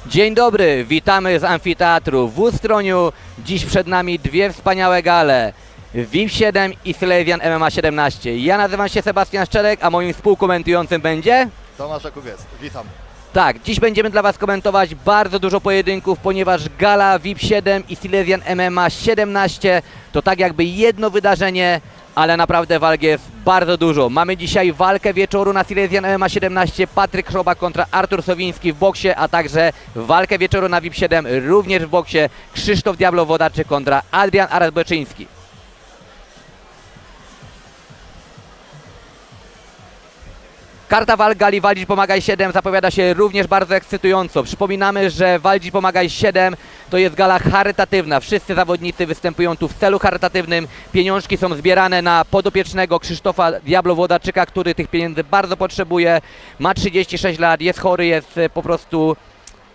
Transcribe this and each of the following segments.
Dzień dobry, witamy z amfiteatru w Ustroniu. Dziś przed nami dwie wspaniałe gale. VIP 7 i Silesian MMA 17. Ja nazywam się Sebastian Szczerek, a moim współkomentującym będzie... Tomasz Jakubiec, witam. Tak, dziś będziemy dla Was komentować bardzo dużo pojedynków, ponieważ gala VIP 7 i Silesian MMA 17 to tak jakby jedno wydarzenie, ale naprawdę walk jest bardzo dużo. Mamy dzisiaj walkę wieczoru na Silesian MMA 17, Patryk Chrobak kontra Artur Sowiński w boksie, a także walkę wieczoru na VIP 7 również w boksie, Krzysztof Diablo Wodarczyk kontra Adrian Aras-Beczyński. Karta walk gali Waldzić Pomagaj 7 zapowiada się również bardzo ekscytująco. Przypominamy, że Waldzić Pomagaj 7 to jest gala charytatywna. Wszyscy zawodnicy występują tu w celu charytatywnym. Pieniążki są zbierane na podopiecznego Krzysztofa Diablo Wodarczyka, który tych pieniędzy bardzo potrzebuje. Ma 36 lat, jest chory, jest po prostu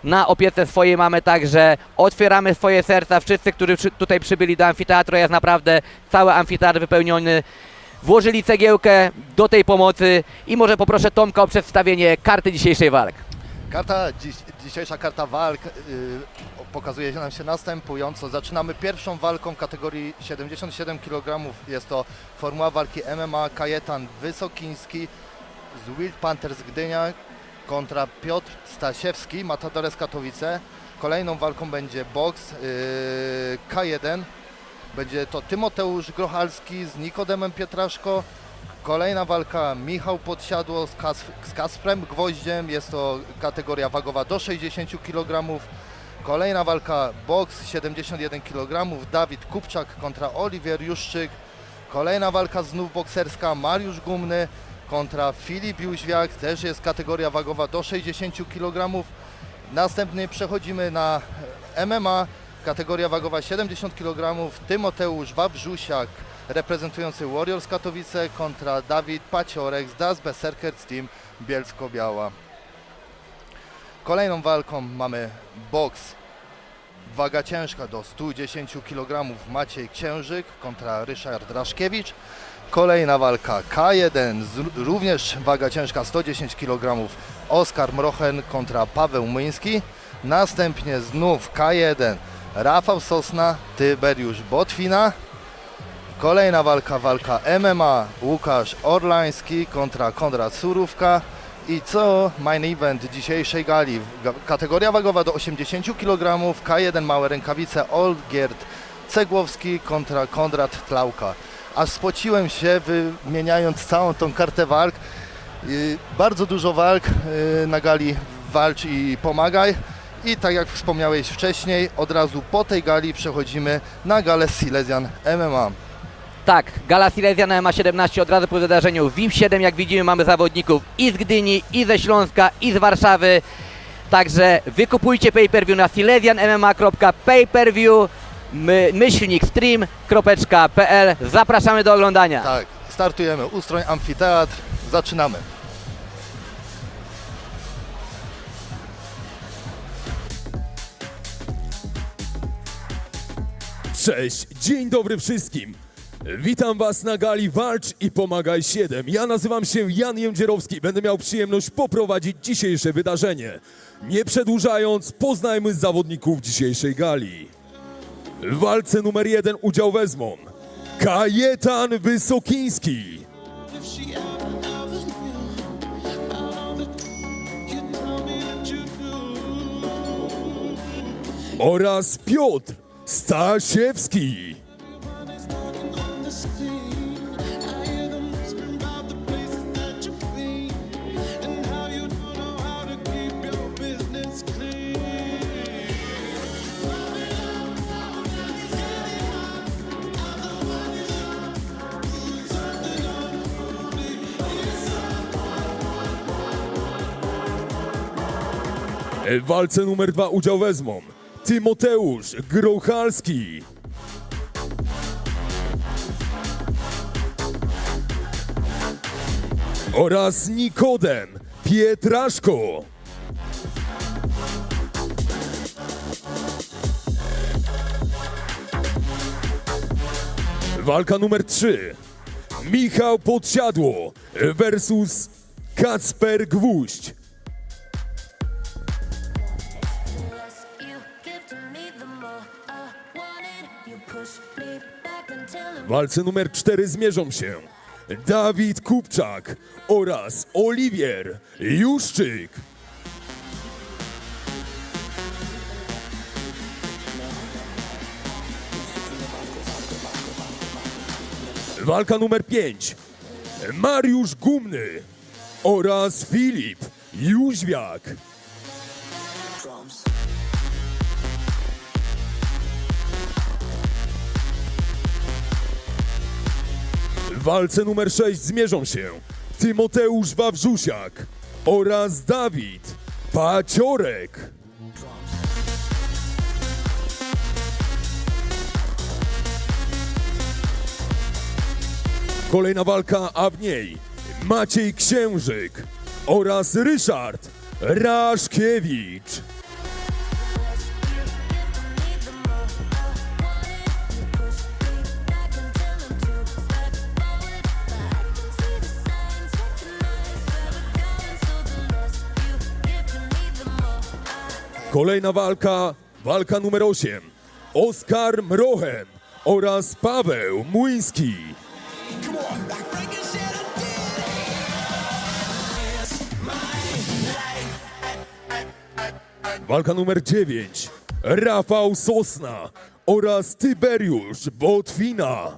na opiece swojej mamy, także otwieramy swoje serca. Wszyscy, którzy tutaj przybyli do amfiteatru, jest naprawdę cały amfiteatr wypełniony. Włożyli cegiełkę do tej pomocy i może poproszę Tomka o przedstawienie karty dzisiejszej walk. Dzisiejsza karta walk pokazuje nam się następująco. Zaczynamy pierwszą walką kategorii 77 kg. Jest to formuła walki MMA Kajetan Wysokiński z Wild Panthers Gdynia kontra Piotr Stasiewski, Matadores Katowice. Kolejną walką będzie boks K1. Będzie to Tymoteusz Grochalski z Nikodemem Pietraszko. Kolejna walka Michał Podsiadło z Kasprem Gwoździem. Jest to kategoria wagowa do 60 kg. Kolejna walka boks 71 kg. Dawid Kupczak kontra Oliwier Juszczyk. Kolejna walka znów bokserska Mariusz Gumny kontra Filip Jóźwiak. Też jest kategoria wagowa do 60 kg. Następnie przechodzimy na MMA. Kategoria wagowa 70 kg, Tymoteusz Wawrzusiak reprezentujący Warriors Katowice kontra Dawid Paciorek z Das Berserkers Team Bielsko-Biała. Kolejną walką mamy boks waga ciężka do 110 kg, Maciej Księżyk kontra Ryszard Raszkiewicz. Kolejna walka K1, również waga ciężka 110 kg, Oskar Mrochen kontra Paweł Myński. Następnie znów K1, Rafał Sosna, Tyberiusz Botwina. Kolejna walka MMA, Łukasz Orlański kontra Konrad Surówka. I co main event dzisiejszej gali, kategoria wagowa do 80 kg, K1 małe rękawice, Olgierd Cegłowski kontra Konrad Tlauka. Aż spociłem się wymieniając całą tą kartę walk. Bardzo dużo walk na gali Walcz i Pomagaj. I tak jak wspomniałeś wcześniej, od razu po tej gali przechodzimy na galę Silesian MMA. Tak, gala Silesian MMA 17 od razu po wydarzeniu VIP 7, jak widzimy, mamy zawodników i z Gdyni, i ze Śląska, i z Warszawy. Także wykupujcie pay-per-view na silesianmma.payperview /stream.pl. Zapraszamy do oglądania. Tak, startujemy. Ustroń Amfiteatr. Zaczynamy. Cześć, dzień dobry wszystkim. Witam Was na gali Walcz i Pomagaj 7. Ja nazywam się Jan Jędzierowski. Będę miał przyjemność poprowadzić dzisiejsze wydarzenie. Nie przedłużając, poznajmy zawodników dzisiejszej gali. W walce numer 1 udział wezmą Kajetan Wysokiński oraz Piotr Stasiewski. W walce numer 2 udział wezmą Tymoteusz Grochalski oraz Nikodem Pietraszko. Walka numer 3. Michał Podsiadło versus Kacper Gwóźdź. W walce numer 4 zmierzą się Dawid Kupczak oraz Oliwier Juszczyk. Walka numer 5. Mariusz Gumny oraz Filip Jóźwiak. W walce numer 6 zmierzą się Tymoteusz Wawrzusiak oraz Dawid Paciorek. Kolejna walka, a w niej Maciej Księżyk oraz Ryszard Raszkiewicz. Kolejna walka, walka numer 8. Oskar Mrochen oraz Paweł Młyński. Walka numer 9. Rafał Sosna oraz Tyberiusz Botwina.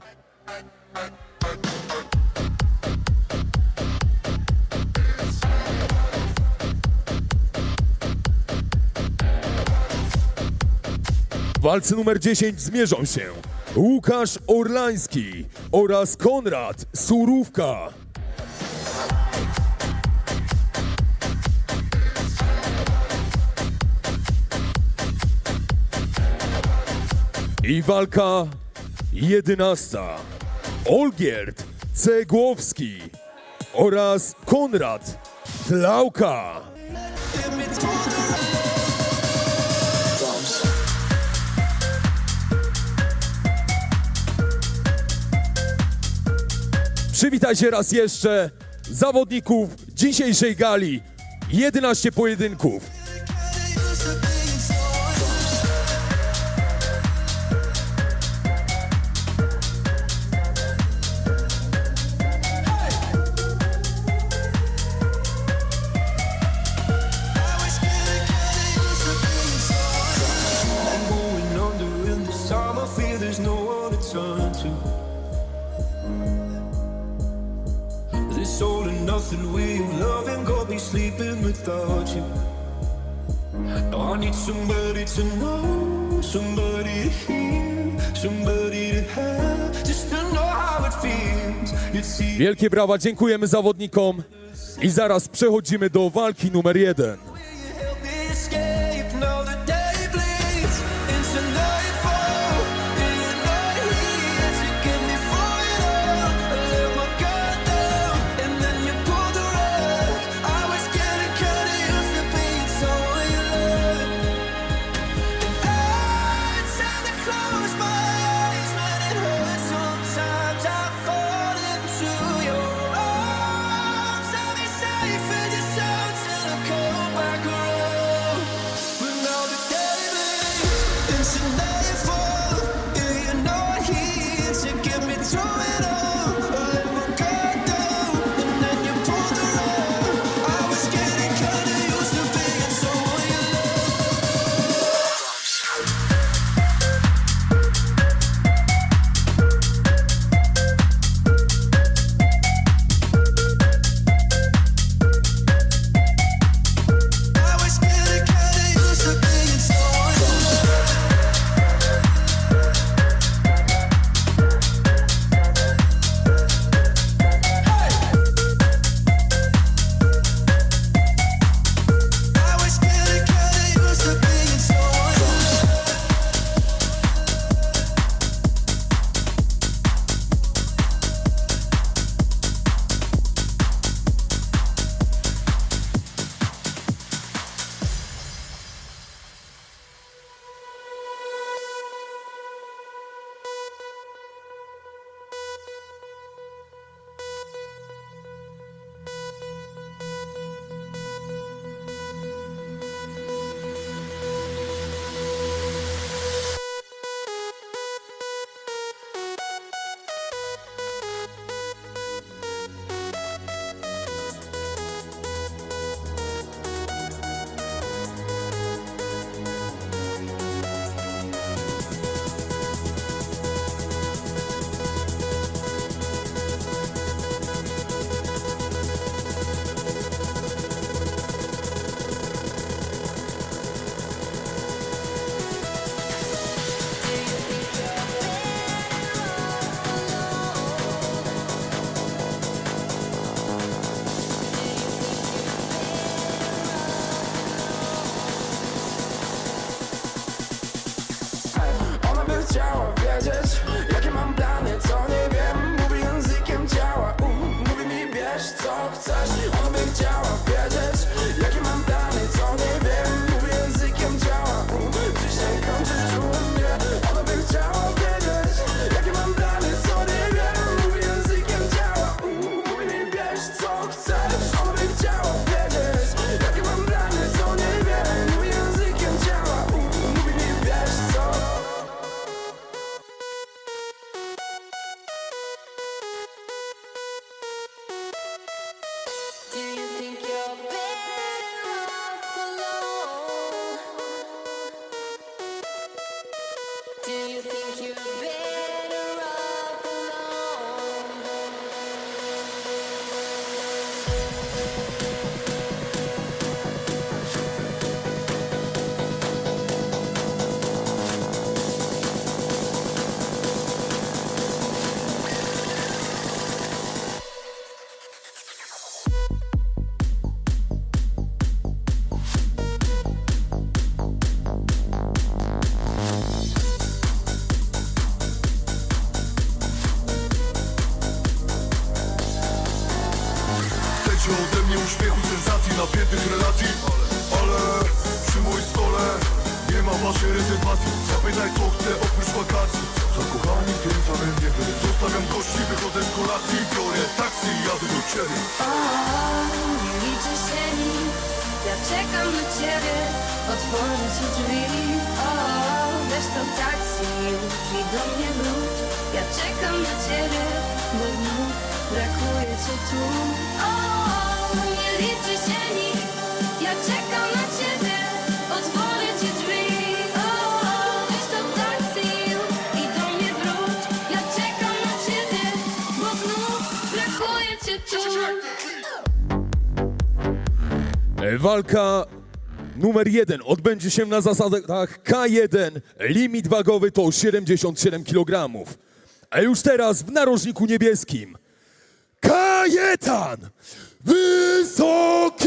W walce numer 10 zmierzą się Łukasz Orlański oraz Konrad Surówka. I walka 11. Olgierd Cegłowski oraz Konrad Tlauka. Przywitajcie raz jeszcze zawodników dzisiejszej gali. 11 pojedynków. Going under in this time, I fear there's no one to turn to. This all and nothing way of loving got me sleeping without you. Now I need somebody to know, somebody to hear, somebody to have, just to know how it feels. It's easy. Wielkie brawa, dziękujemy zawodnikom i zaraz przechodzimy do walki numer 1. Help me escape, now the day bleeds into nightfall. You're not here to get me through it all. I let my guard down, and then you pulled the rug. I was getting kinda used to being someone you loved. And I tend to close my eyes when it hurts. Sometimes I fall into your arms. I'll be safe in your sound till I come back around. But now the day bleeds into nightfall. Yeah, you're not here to get me through it all. I let my guard down, and then you pulled the rug. I was getting kinda used to being someone you loved. I was getting kinda used to being someone you loved. wiedzieć, jakie mam plany, co nie wiem. Mówi językiem ciała, mówi mi bierz co chcesz. Ona by chciała wiedzieć, jakie mam plany, co nie wiem. Mówi językiem ciała, dzisiaj kończysz u mnie. Ona by chciała wiedzieć, jakie mam plany, co nie wiem. Mówi językiem ciała, mówi mi bierz co chcesz. Ona by chciała wiedzieć, jakie mam plany, co nie wiem. Mówi językiem ciała, mówi mi bierz co. Do you think you're better off alone? Do you think you're better off alone? Chcecie ode mnie uśmiechu, sensacji, napiętych relacji. Ale przy moim stole nie ma waszej rezerwacji. Zapytaj co chcę oprócz wakacji. Zakochani w tym samym niebie. Zostawiam gości, wychodzę z kolacji. Biorę taksi i jadę do ciebie. Nie liczy się nic, ja czekam na ciebie. Otworzę ci drzwi, weź to taksi już i do mnie wróć. Ja czekam na ciebie, bo znów brakuje cię tu. Nie liczy się nic, ja czekam na ciebie. Otworzę ci drzwi, weź to taksi już i do mnie wróć. Ja czekam na ciebie, bo znów brakuje cię tu. Walka numer 1 odbędzie się na zasadach K1. Limit wagowy to 77 kg. A już teraz w narożniku niebieskim Kajetan Wysokiński.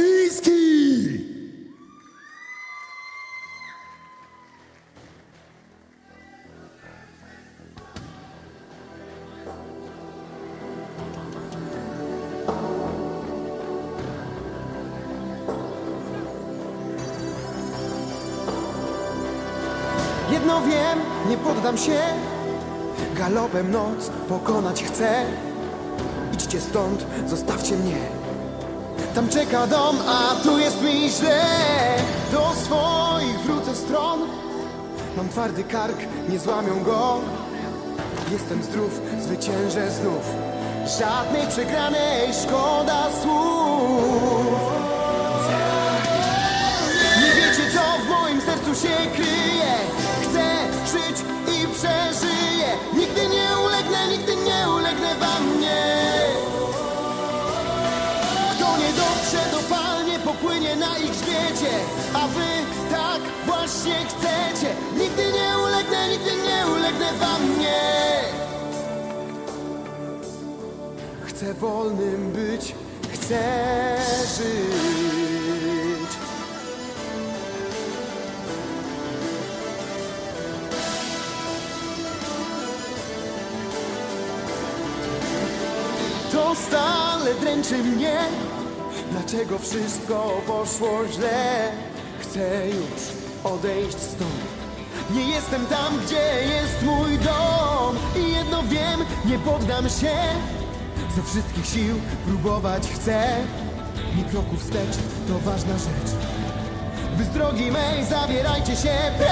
Jedno wiem, nie poddam się. Galopem noc pokonać chcę. Idźcie stąd, zostawcie mnie. Tam czeka dom, a tu jest mi źle. Do swoich wrócę stron. Mam twardy kark, nie złamią go. Jestem zdrów, zwyciężę znów. Żadnej przegranej, szkoda słów. Nie wiecie, co w moim sercu się kryje. Chcę żyć i przeżyję. Nigdy nie ulegnę wam, nie. Kto nie dotrze do fal, nie popłynie na ich grzbiecie. A wy tak właśnie chcecie. Nigdy nie ulegnę wam, nie. Chcę wolnym być, chcę żyć. To stale dręczy mnie. Dlaczego wszystko poszło źle? Chcę już odejść stąd. Nie jestem tam, gdzie jest mój dom. I jedno wiem, nie poddam się. Ze wszystkich sił próbować chcę. Ni kroku wstecz, to ważna rzecz. Wy z drogi mej zabierajcie się precz.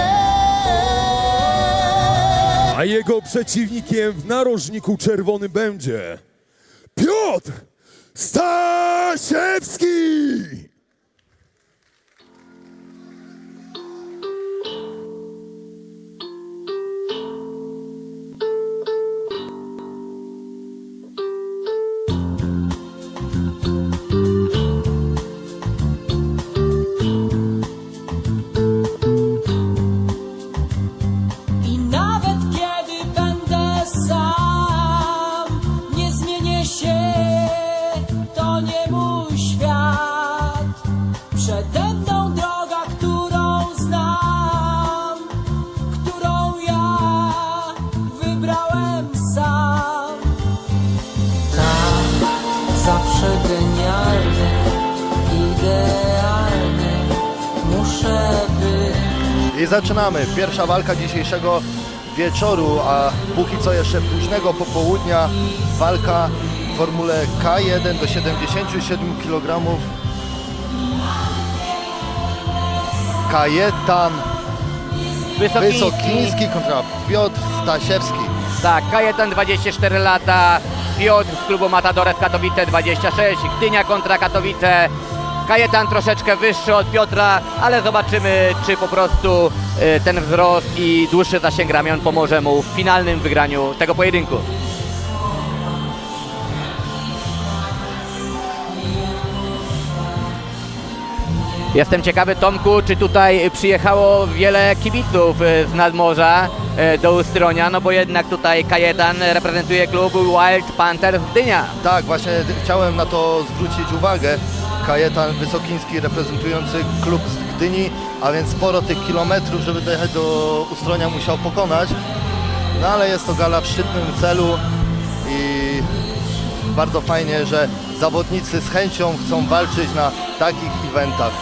A jego przeciwnikiem w narożniku czerwonym będzie Piotr Stasiewski! I nawet kiedy będę sam, nie zmienię się, to nie mój świat. Muszę genialny, idealny, muszę być. I zaczynamy. Pierwsza walka dzisiejszego wieczoru, a póki co jeszcze późnego popołudnia walka w formule K1 do 77 kg. Kajetan Wysokiński kontra Piotr Stasiewski. Tak, Kajetan 24 lata, Piotr z klubu Matadores Katowice 26, Gdynia kontra Katowice. Kajetan troszeczkę wyższy od Piotra, ale zobaczymy, czy po prostu ten wzrost i dłuższy zasięg ramion pomoże mu w finalnym wygraniu tego pojedynku. Jestem ciekawy, Tomku, czy tutaj przyjechało wiele kibiców z nadmorza do Ustronia, no bo jednak tutaj Kajetan reprezentuje klub Wild Panthers Gdynia. Tak, właśnie chciałem na to zwrócić uwagę. Kajetan Wysokiński reprezentujący klub z Gdyni, a więc sporo tych kilometrów, żeby dojechać do Ustronia, musiał pokonać. No ale jest to gala w szczytnym celu i bardzo fajnie, że zawodnicy z chęcią chcą walczyć na takich eventach.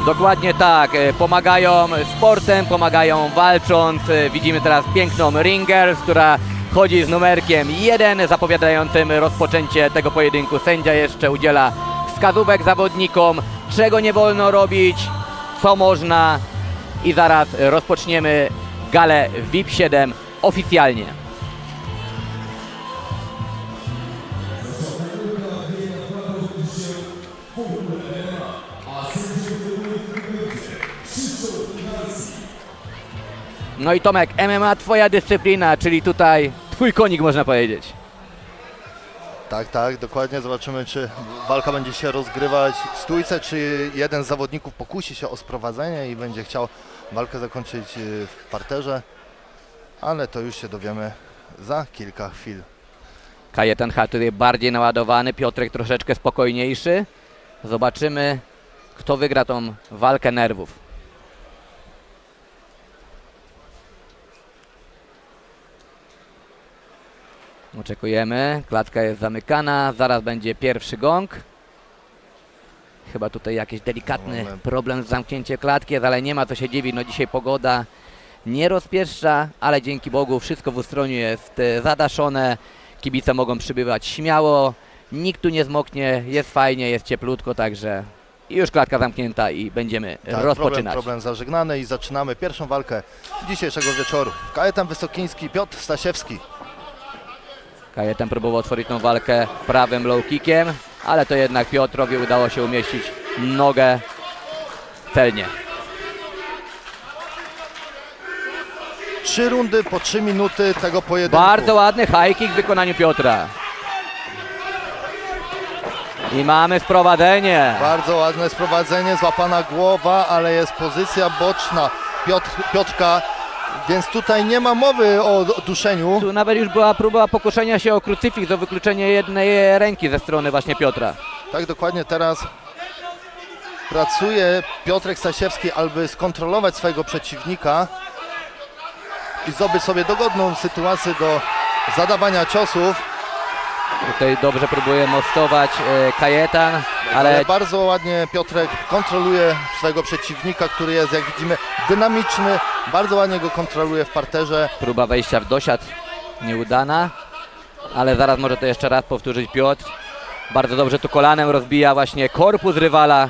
Dokładnie tak, pomagają sportem, pomagają walcząc. Widzimy teraz piękną Ringers, która chodzi z numerkiem 1, zapowiadającym rozpoczęcie tego pojedynku. Sędzia jeszcze udziela wskazówek zawodnikom, czego nie wolno robić, co można, i zaraz rozpoczniemy galę VIP 7 oficjalnie. No i Tomek, MMA twoja dyscyplina, czyli tutaj twój konik, można powiedzieć. Tak, tak, dokładnie. Zobaczymy, czy walka będzie się rozgrywać w stójce, czy jeden z zawodników pokusi się o sprowadzenie i będzie chciał walkę zakończyć w parterze, ale to już się dowiemy za kilka chwil. Kajetan Hatry bardziej naładowany, Piotrek troszeczkę spokojniejszy. Zobaczymy, kto wygra tą walkę nerwów. Oczekujemy, klatka jest zamykana, zaraz będzie pierwszy gong. Chyba tutaj jakiś delikatny problem z zamknięciem klatki, ale nie ma co się dziwić, no dzisiaj pogoda nie rozpieszcza, ale dzięki Bogu wszystko w Ustroniu jest zadaszone, kibice mogą przybywać śmiało, nikt tu nie zmoknie, jest fajnie, jest cieplutko, także już klatka zamknięta i będziemy rozpoczynać. Problem zażegnany i zaczynamy pierwszą walkę dzisiejszego wieczoru. Kajetan Wysokiński, Piotr Stasiewski. Kajetan próbował otworzyć tą walkę prawym low kickiem, ale to jednak Piotrowi udało się umieścić nogę celnie. 3 rundy po 3 minuty tego pojedynku. Bardzo ładny high kick w wykonaniu Piotra. I mamy sprowadzenie. Bardzo ładne sprowadzenie, złapana głowa, ale jest pozycja boczna Piotrka, więc tutaj nie ma mowy o duszeniu. Tu nawet już była próba pokuszenia się o krucyfiks, o wykluczenie jednej ręki ze strony właśnie Piotra. Tak, dokładnie teraz pracuje Piotrek Stasiewski, aby skontrolować swojego przeciwnika i zdobyć sobie dogodną sytuację do zadawania ciosów. Tutaj dobrze próbuje mostować Kajetan, Ale bardzo ładnie Piotrek kontroluje swojego przeciwnika, który jest, jak widzimy, dynamiczny. Bardzo ładnie go kontroluje w parterze. próba wejścia w dosiad nieudana, ale zaraz może to jeszcze raz powtórzyć Piotr. Bardzo dobrze tu kolanem rozbija właśnie korpus rywala.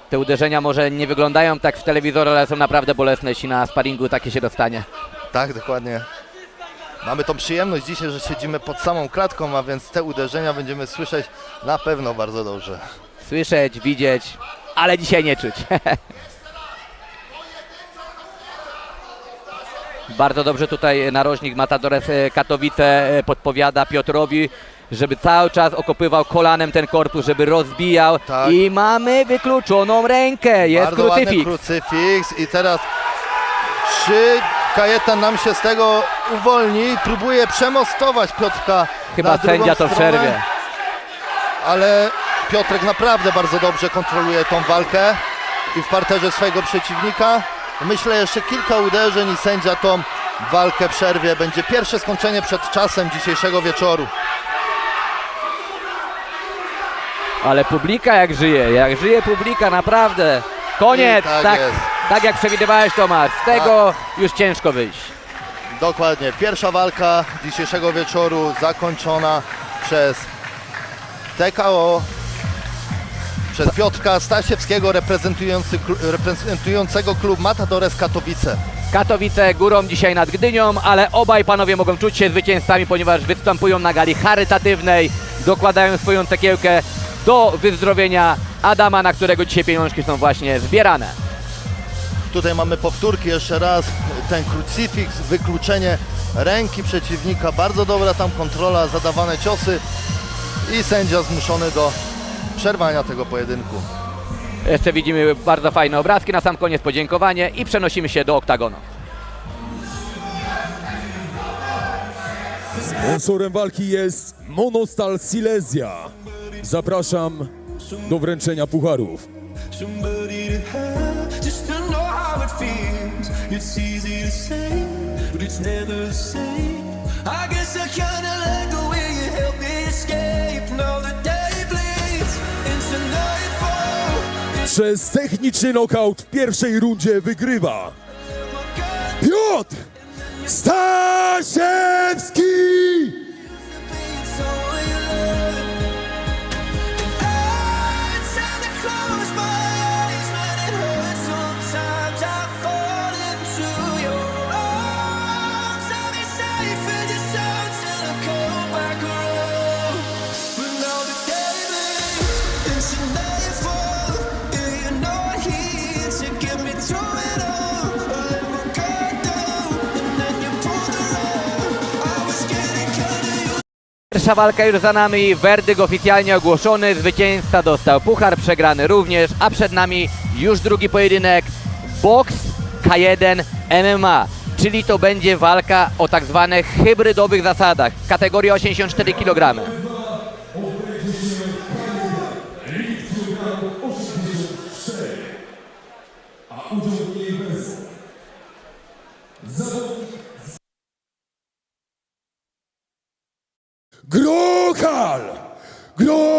Te uderzenia może nie wyglądają tak w telewizorze, ale są naprawdę bolesne, jeśli na sparingu takie się dostanie. Tak, dokładnie. Mamy tą przyjemność dzisiaj, że siedzimy pod samą klatką, a więc te uderzenia będziemy słyszeć na pewno bardzo dobrze. Słyszeć, widzieć, ale dzisiaj nie czuć. Bardzo dobrze tutaj narożnik Matadores Katowice podpowiada Piotrowi, żeby cały czas okopywał kolanem ten korpus, żeby rozbijał. Tak. I mamy wykluczoną rękę, jest Bardzo ładny krucyfiks. krucyfiks i teraz czy Kajetan nam się z tego uwolni? Próbuje przemostować Piotrka Chyba na drugą sędzia to stronę, przerwie. ale Piotrek naprawdę bardzo dobrze kontroluje tą walkę i w parterze swojego przeciwnika. Myślę, jeszcze kilka uderzeń i sędzia tą walkę przerwie. Będzie pierwsze skończenie przed czasem dzisiejszego wieczoru. Ale publika jak żyje publika, naprawdę. Koniec, I tak tak, jest. tak jak przewidywałeś, Tomasz, z tego już ciężko wyjść. Dokładnie. Pierwsza walka dzisiejszego wieczoru zakończona przez TKO, przez Piotrka Stasiewskiego reprezentującego klub Matadores Katowice. Katowice górą dzisiaj nad Gdynią, ale obaj panowie mogą czuć się zwycięzcami, ponieważ występują na gali charytatywnej, dokładają swoją cegiełkę do wyzdrowienia Adama, na którego dzisiaj pieniążki są właśnie zbierane. Tutaj mamy powtórki jeszcze raz, ten krucyfiks, wykluczenie ręki przeciwnika, bardzo dobra tam kontrola, zadawane ciosy i sędzia zmuszony do przerwania tego pojedynku. Jeszcze widzimy bardzo fajne obrazki, na sam koniec podziękowanie i przenosimy się do oktagonu. Sponsorem walki jest Monostal Silesia. Zapraszam do wręczenia pucharów. Somebody to have, just to know how it feels. It's easy to say, but it's never the same. I guess I kinda like the way you help me escape. Now the day bleeds into nightfall. Przez techniczny knockout w pierwszej rundzie wygrywa Piotr Stasiewski! It's all you love. I tend to close my eyes when it hurts. Sometimes I fall into your arms. I'll be safe in your sound till I come back around. But now the day bleeds into nightfall. Yeah, you're not here to get me through it all. I let my guard down and then you pulled the rug. I was getting kinda used. Pierwsza walka już za nami, werdykt oficjalnie ogłoszony, zwycięzca dostał puchar, przegrany również, a przed nami już drugi pojedynek, boks K1 MMA, czyli to będzie walka o tak zwanych hybrydowych zasadach, kategoria 84 kg. Grochal! Grochal!